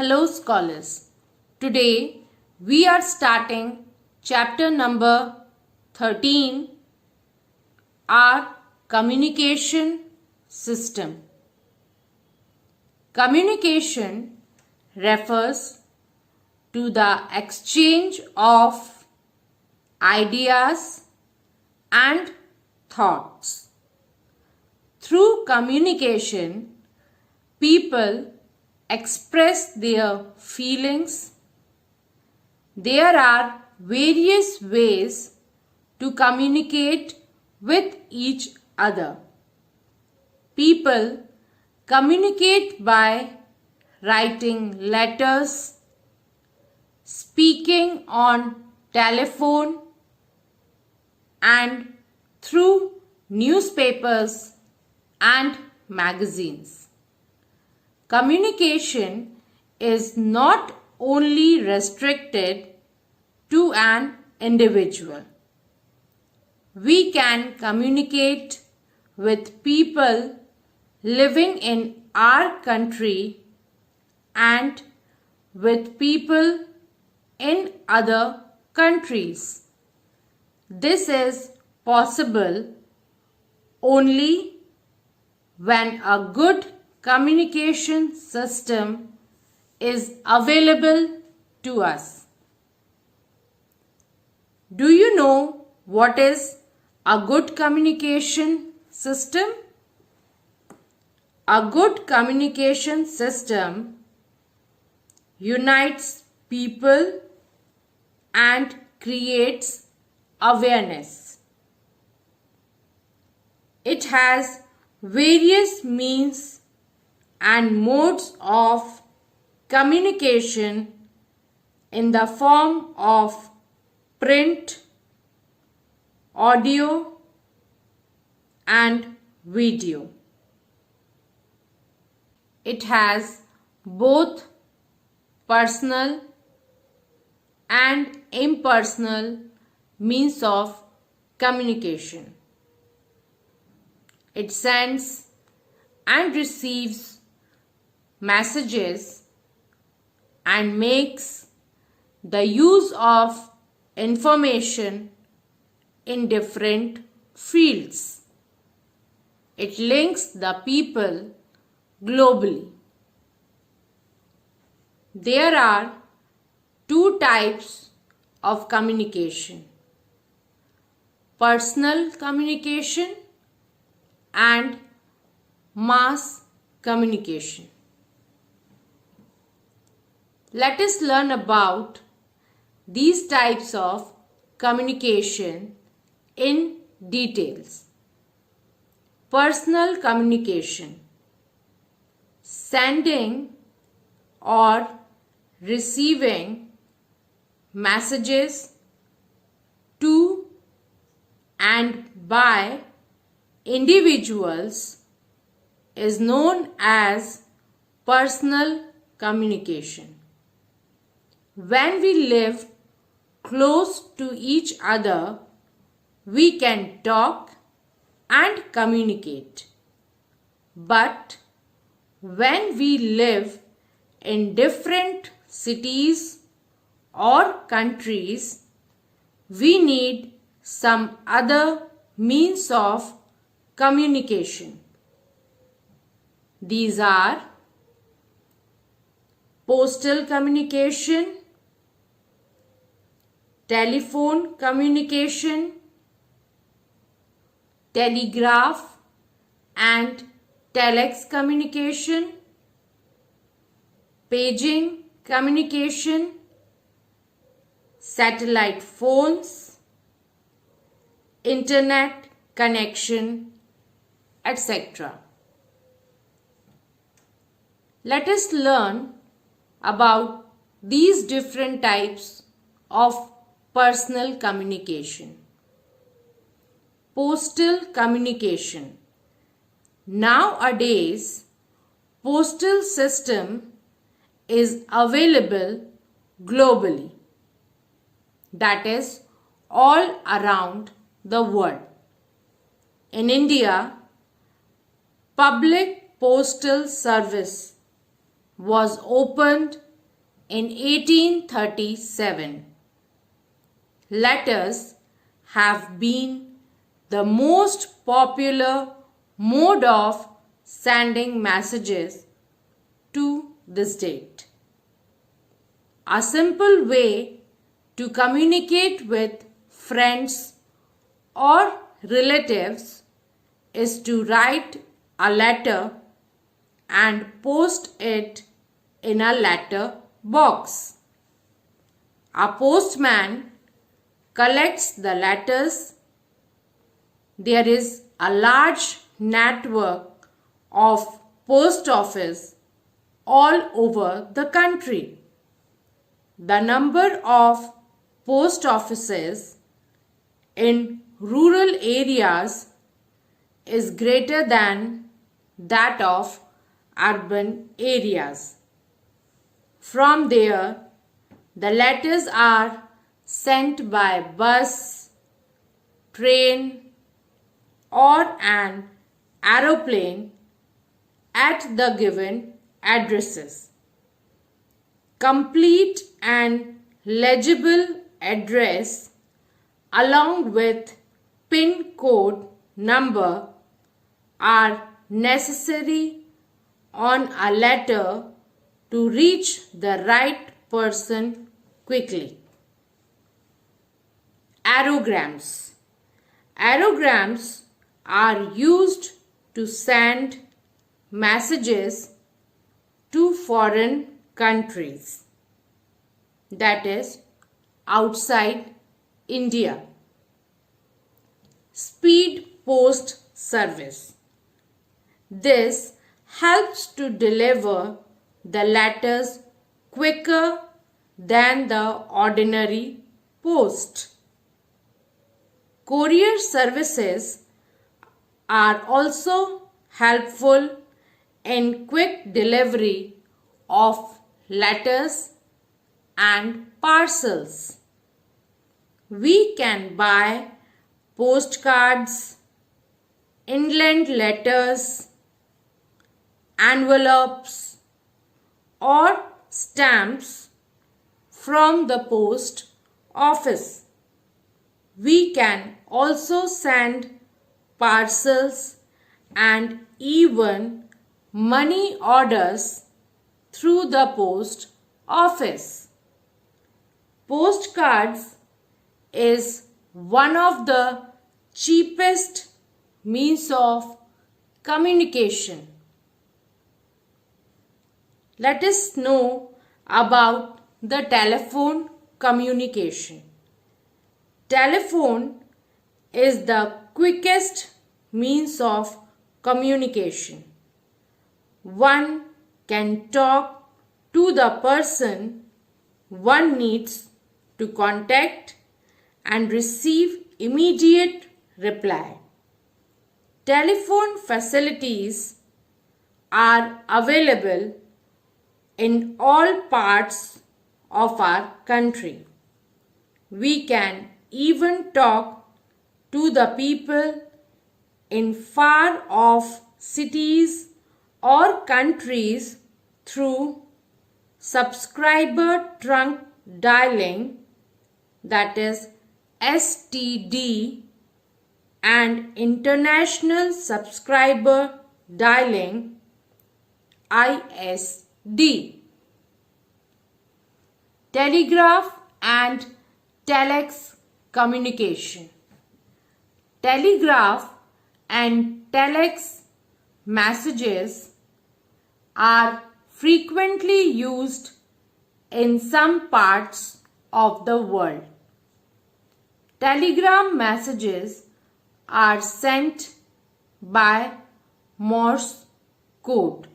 Hello scholars. Today we are starting chapter number 13, our communication system. Communication refers to the exchange of ideas and thoughts. Through communication, people express their feelings. There are various ways to communicate with each other. People communicate by writing letters, speaking on telephone, and through newspapers and magazines. Communication is not only restricted to an individual. We can communicate with people living in our country and with people in other countries. This is possible only when a good communication system is available to us. Do you know what is a good communication system? A good communication system unites people and creates awareness. It has various means and modes of communication in the form of print, audio, and video. It has both personal and impersonal means of communication. It sends and receives messages and makes the use of information in different fields. It links the people globally. There are two types of communication: personal communication and mass communication. Let us learn about these types of communication in details. Personal communication: sending or receiving messages to and by individuals is known as personal communication. When we live close to each other, we can talk and communicate. But when we live in different cities or countries, we need some other means of communication. These are postal communication, telephone communication, telegraph and telex communication, paging communication, satellite phones, internet connection, etc. Let us learn about these different types of personal communication. Postal communication. Nowadays, postal system is available globally, that is all around the world. In India, public postal service was opened in 1837. Letters have been the most popular mode of sending messages to this date. A simple way to communicate with friends or relatives is to write a letter and post it in a letter box. A postman collects the letters. There is a large network of post office all over the country. The number of post offices in rural areas is greater than that of urban areas. From there, the letters are sent by bus, train, or an aeroplane at the given addresses. Complete and legible address along with PIN code number are necessary on a letter to reach the right person quickly. Aerograms. Aerograms are used to send messages to foreign countries, that is, outside India. Speed post service. This helps to deliver the letters quicker than the ordinary post. Courier services are also helpful in quick delivery of letters and parcels. We can buy postcards, inland letters, envelopes, or stamps from the post office. We can also send parcels and even money orders through the post office. Postcards is one of the cheapest means of communication. Let us know about the telephone communication. Telephone is the quickest means of communication. One can talk to the person one needs to contact and receive immediate reply. Telephone facilities are available in all parts of our country. We can even talk to the people in far off cities or countries through subscriber trunk dialing, that is STD, and international subscriber dialing, ISD. Telegraph and telex communication. Telegraph and telex messages are frequently used in some parts of the world. Telegram messages are sent by Morse code.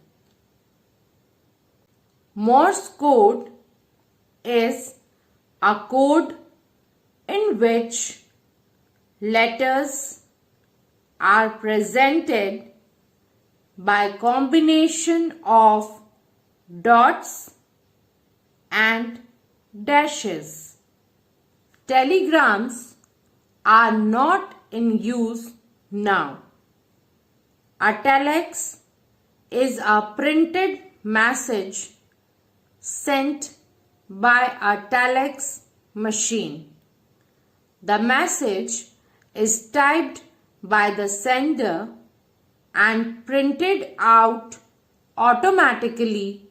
Morse code is a code in which letters are presented by combination of dots and dashes. Telegrams are not in use now. A telex is a printed message sent by a telex machine. The message is typed by the sender and printed out automatically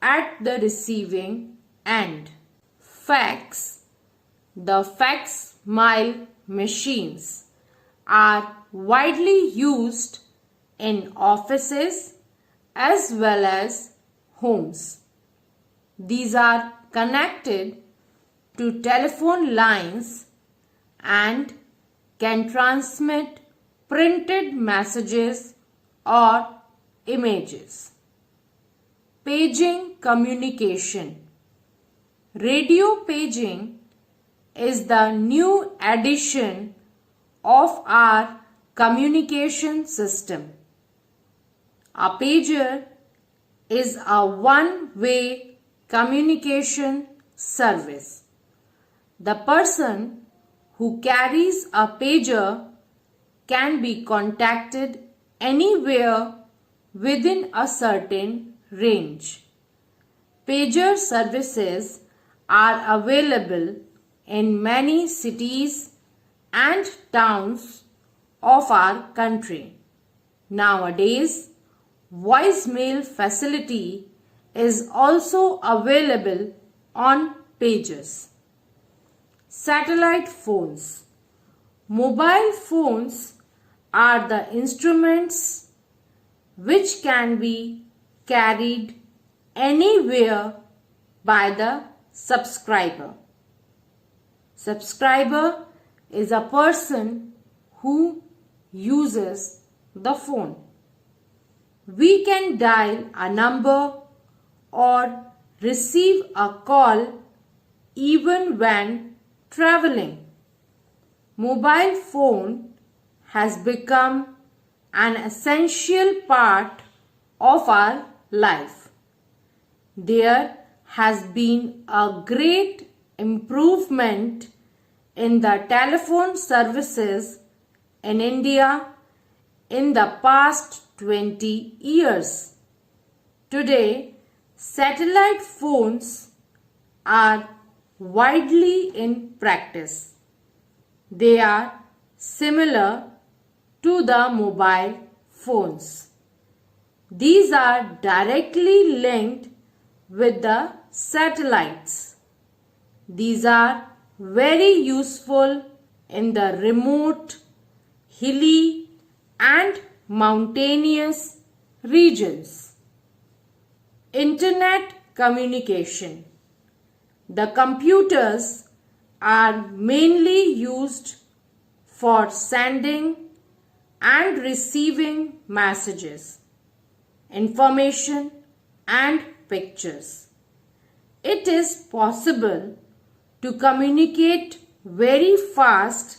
at the receiving end. Fax. The fax mile machines are widely used in offices as well as homes. These are connected to telephone lines and can transmit printed messages or images. Paging communication. Radio paging is the new addition of our communication system. A pager is a one-way communication service. The person who carries a pager can be contacted anywhere within a certain range. Pager services are available in many cities and towns of our country. Nowadays, voicemail facility is also available on pagers. Satellite phones. Mobile phones are the instruments which can be carried anywhere by the subscriber. Subscriber is a person who uses the phone. We can dial a number or receive a call even when traveling. Mobile phone has become an essential part of our life. There has been a great improvement in the telephone services in India in the past 20 years. Today, satellite phones are widely in practice. They are similar to the mobile phones. These are directly linked with the satellites. These are very useful in the remote, hilly and mountainous regions. Internet communication. The computers are mainly used for sending and receiving messages, information and pictures. It is possible to communicate very fast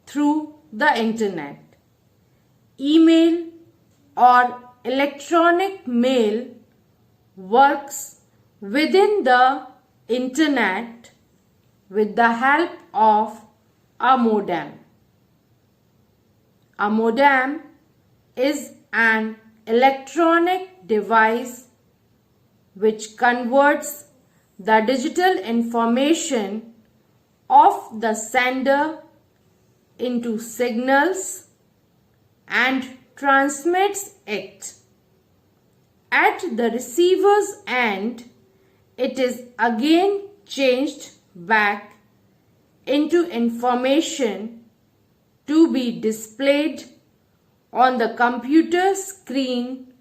through the internet. Email or electronic mail works within the internet with the help of a modem. A modem is an electronic device which converts the digital information of the sender into signals and transmits it. At the receiver's end, it is again changed back into information to be displayed on the computer screen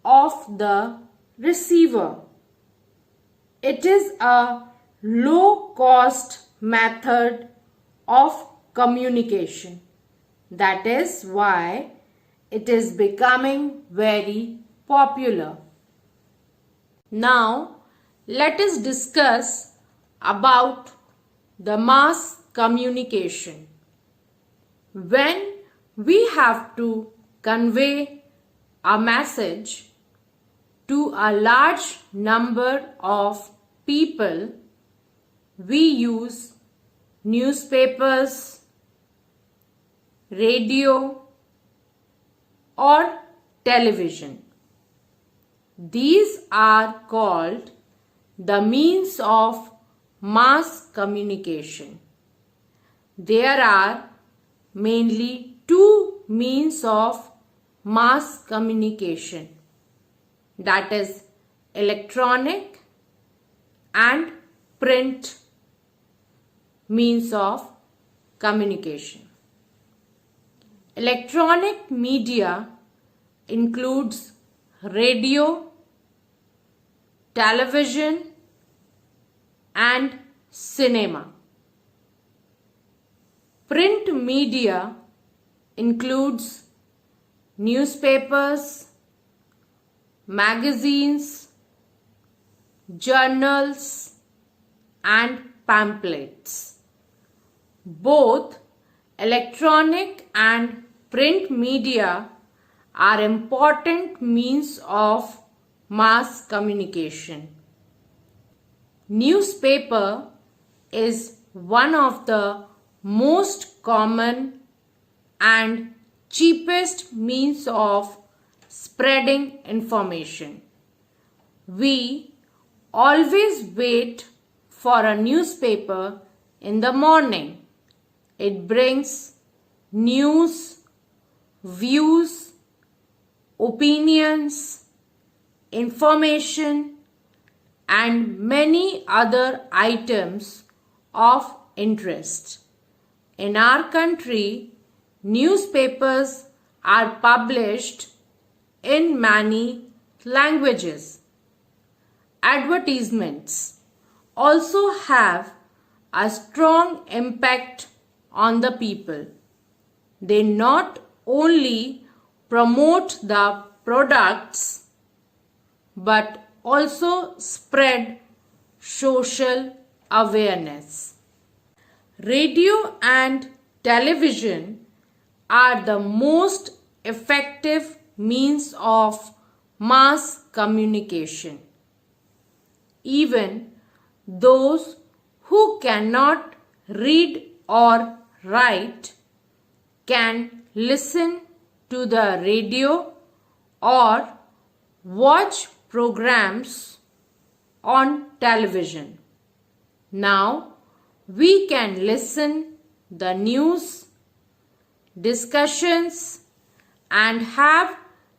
of the receiver. It is a low-cost method of communication. That is why it is becoming very popular. Now, let us discuss about the mass communication. When we have to convey a message to a large number of people, we use newspapers, radio, or television. These are called the means of mass communication. There are mainly two means of mass communication, that is electronic and print means of communication. Electronic media includes radio, television, and cinema. Print media includes newspapers, magazines, journals, and pamphlets. Both electronic and print media are important means of mass communication. Newspaper is one of the most common and cheapest means of spreading information. We always wait for a newspaper in the morning. It brings news, views, opinions, information, and many other items of interest. In our country, newspapers are published in many languages. Advertisements also have a strong impact on the people. They not only promote the products but also spread social awareness. Radio and television are the most effective means of mass communication. Even those who cannot read or write can listen to the radio or watch programs on television. Now we can listen the news, discussions, and have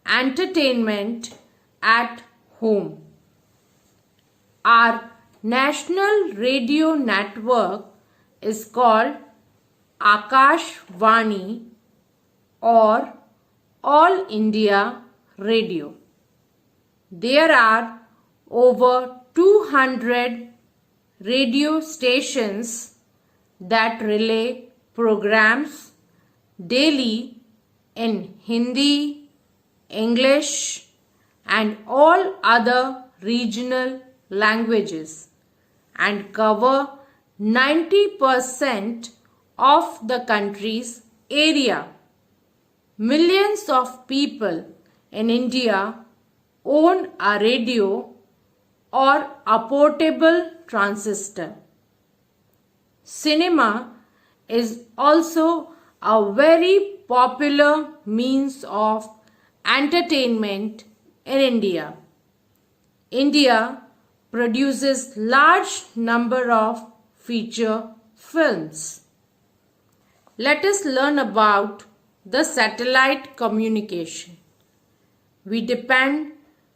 entertainment at home. Our national radio network is called Akashvani or All India Radio. There are over 200 radio stations that relay programs daily in Hindi, English, and all other regional languages and cover 90% of the country's area. Millions of people in India own a radio or a portable transistor. Cinema is also a very popular means of entertainment in India. India produces large number of feature films. Let us learn about the satellite communication. We depend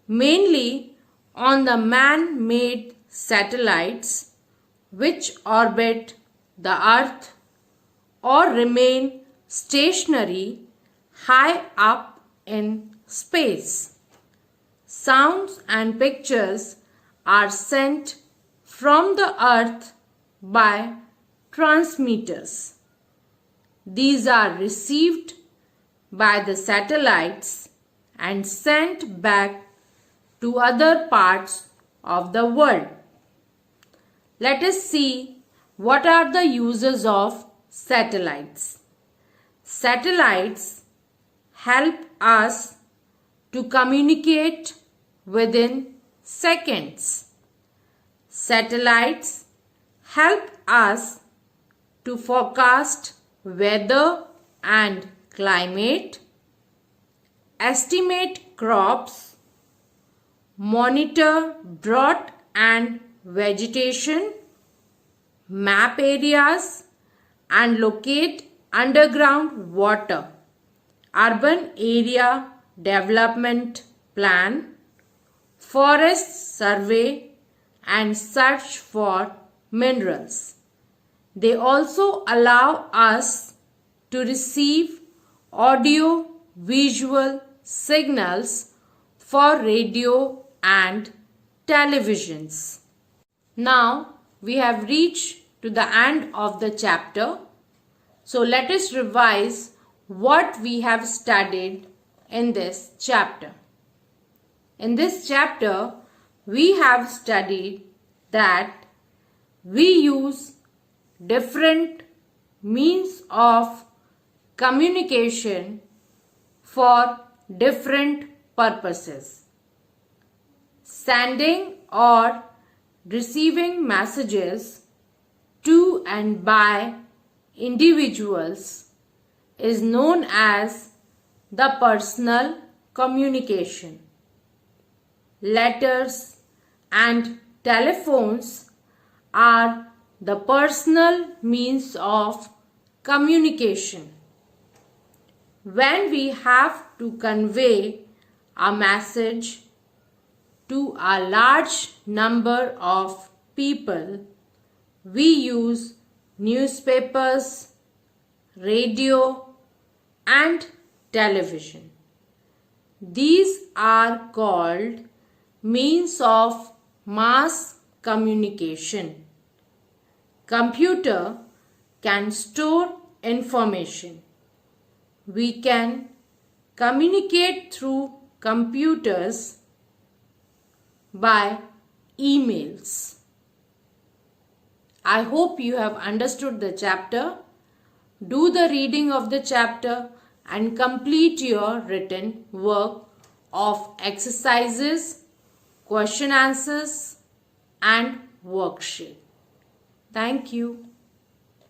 mainly on the man-made satellites which orbit the earth or remain stationary high up in space. Sounds and pictures are sent from the earth by transmitters. These are received by the satellites and sent back to other parts of the world. Let us see what are the uses of satellites. Satellites help us to communicate within seconds. Satellites help us to forecast weather and climate, estimate crops, monitor drought and vegetation, map areas and locate underground water, urban area development plan, forest survey and search for minerals. They also allow us to receive audio visual signals for radio and televisions. Now we have reached to the end of the chapter. So let us revise what we have studied in this chapter. In this chapter, we have studied that we use different means of communication for different purposes. Sending or receiving messages to and by individuals is known as the personal communication. Letters and telephones are the personal means of communication. When we have to convey a message to a large number of people, we use newspapers, radio, and television. These are called means of mass communication. Computer can store information. We can communicate through computers by emails. I hope you have understood the chapter. Do the reading of the chapter and complete your written work of exercises, question answers and worksheet. Thank you.